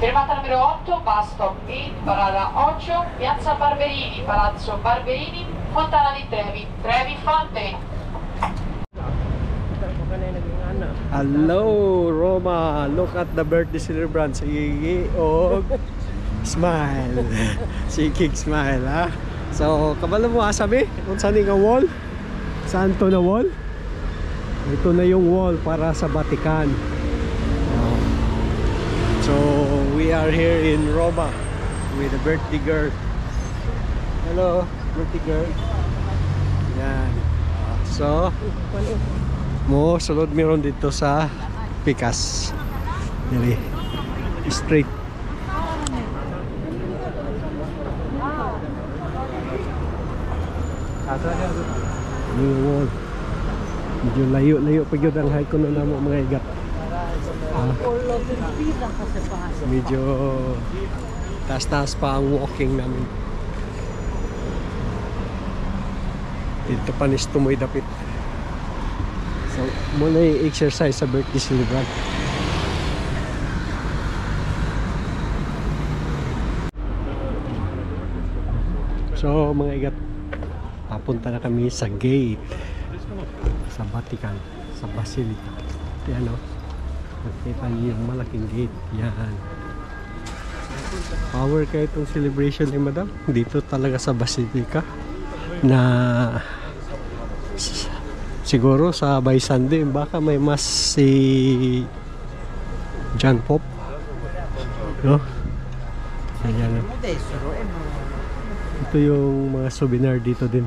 Fermata numero 8, bus stop 8, parada 8, Piazza Barberini, Palazzo Barberini, Fontana di Trevi, Trevi Fountain. Hello Roma, look at the birthday celebrant. Sige, og smile. Sige, smile ha. So, kabalo mo asabi, kung saan nga wall? Saan to na wall? Ito na yung wall para sa Vatican. So, we are here in Roma with the birthday girl. Hello, birthday girl. Yan. So, mo sulod meron dito sa Pikas. Dili. Straight. Yung wall. Medyo layo-layo pa yun ang hike ko na namo mga igat. Medyo taas-taas pa ang walking namin. Dito pa nis tumoy dapit. So, muna yung exercise sa birthday celebrant. So, mga igat, papunta na kami sa gate sa Vatican, sa Basilica. Yan o, nakita niyo yung malaking gate. Yan. Power kayo itong celebration ni Madam. Dito talaga sa Basilica na siguro sa by Sunday baka may mas si John Pope, no? Ayan. Ito yung mga souvenir dito din.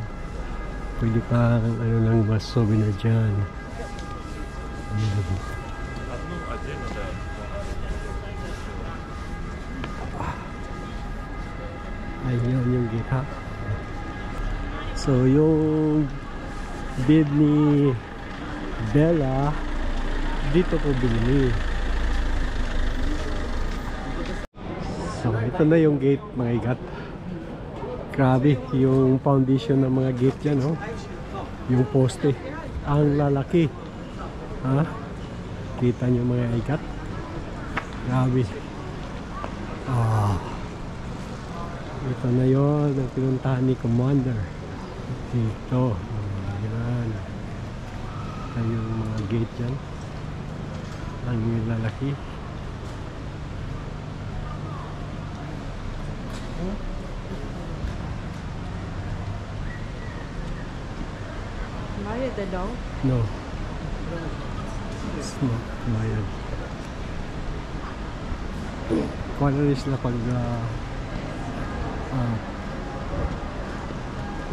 Pwede pa ano lang mas souvenir dyan. Ayun yung gate ha. So yung bid ni Bella dito ko binili. So ito na yung gate mga igat. Grabe yung foundation ng mga gate yan, oh. Yung poste ang lalaki ha? Kita nyo mga igat. Grabe. Ito na yun ang pinuntahan ni Commander dito. Yan. Ito yung mga gate dyan. Ang lalaki. Bayad na daw? No. It's not bayad. Kung ano rin sila pag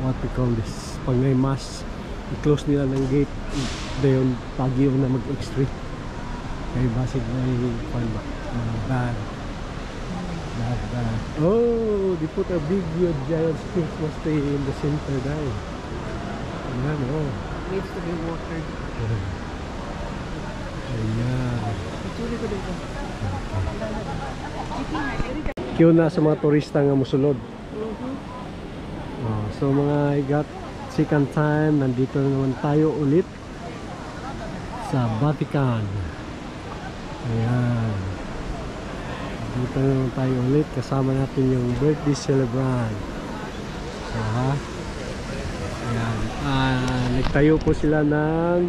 what we call this, pag may mass, i-close nila ng gate dayon pagyo na mag-extra kaya basic na yung bad. Oh, they put a big huge giant Christmas tree in the center there. Ayan, oh, Needs to be watered. ayan. Itsuri ko dito. Kyo na sa mga turista nga musulod. So mga igat, second time nandito na naman tayo ulit sa Vatican. Ayan, dito na naman tayo ulit kasama natin yung birthday celebrant. So ha, ayan, nagtayo po sila ng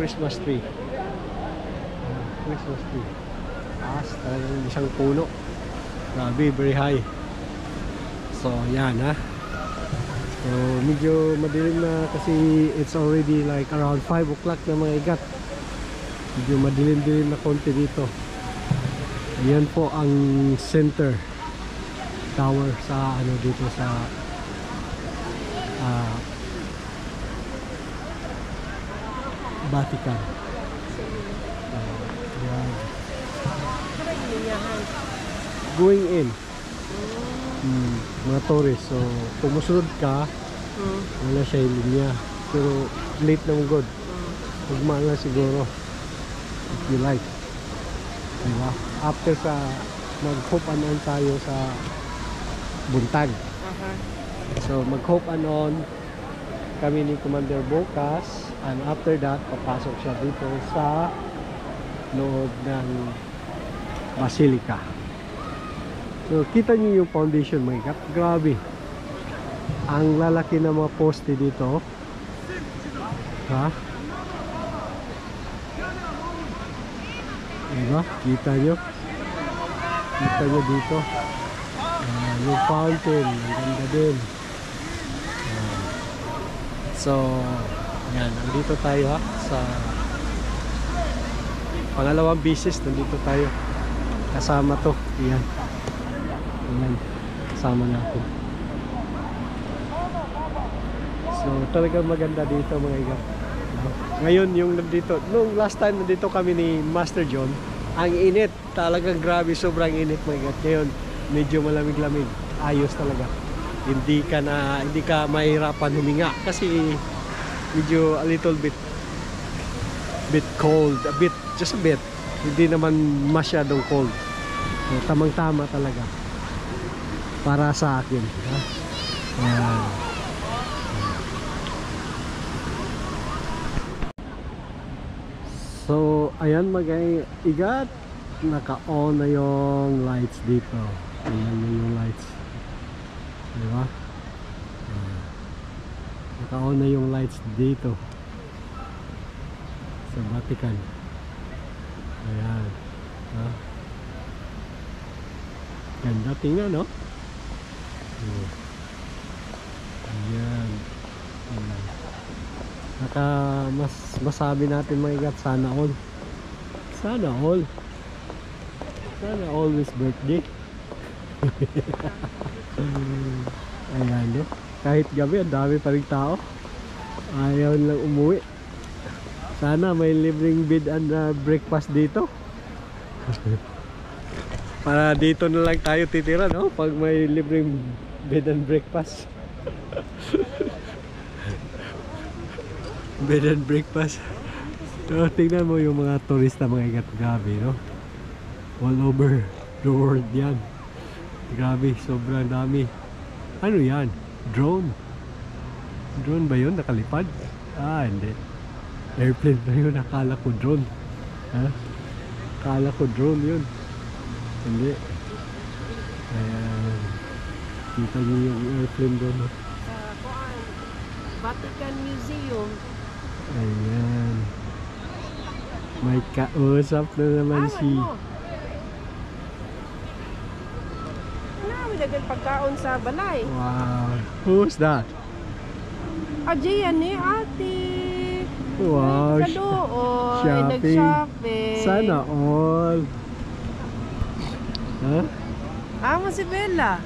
Christmas tree. Christmas tree. Talagang isang puno. Grabe, very high. So yan ha. So medyo madilim na kasi it's already like around 5 o'clock na mga igat. Medyo madilim-dilim na konti dito. Yan po ang center tower sa ano dito sa Vatican. Yan. Going in. Mga tourist. So kung musunod ka, wala siya yung linya. Pero late na mong god. Hugmaan lang siguro if you like. Diba? After sa mag-hope on tayo sa buntag. So mag-hope on kami ni Commander Bocas, and after that papasok siya dito sa loob ng Basilica. So, kita niyo yung foundation mga kat. Grabe. Ang lalaki ng mga poste dito. Ha? Diba? Kita nyo? Kita nyo dito. Yung fountain. Ang ganda din. So, yan. Nandito tayo ha. Sa pangalawang bisis. Nandito tayo. Kasama to. Yan. Yan. Kasama natin. So, talagang maganda dito mga iga. Ngayon yung nandito, nung last time nandito kami ni Master John, ang init, talagang grabe, sobrang init mga iga. Ngayon, medyo malamig-lamig. Ayos talaga. Hindi ka mahirapan huminga kasi medyo a little bit cold, just a bit. Hindi naman masyadong cold. So, tamang-tama talaga para sa akin. Ha? Ayan. So, ayan mag-igat. Naka-on na yung lights dito. Ayan yung lights. Diba? Naka-on na yung lights dito. Sa Vatican. Ayan. Ha? Ganda tingnan, no? Ayan. Masabi natin mga igat, sana all. Sana all. Sana always birthday. Ayan, no? Kahit gabi, ang dami pa rin tao. Ayaw lang umuwi. Sana may libreng bed and breakfast dito. Para dito na lang tayo titira, no? Pag may libreng bed and breakfast. Bed and breakfast. So, tingnan mo yung mga turista, mga igat. Grabe, no? All over the world yan. Grabe, sobrang dami. Ano yan? Drone. Drone ba yun? Nakalipad? Ah, hindi. Airplane ba yun? Akala ko drone. Ha? Akala ko drone yun. Hindi. Ayan. Kita niyo yung airplane doon. No? Vatican Museum. Ayan. May kausap na naman si... May dagang pagkaon sa balay. Wow. Who's that? Ajayan ni ate. Wow. Kadoon. Shopping. Nag-shopping. Sana all. Huh? Amo si Bella.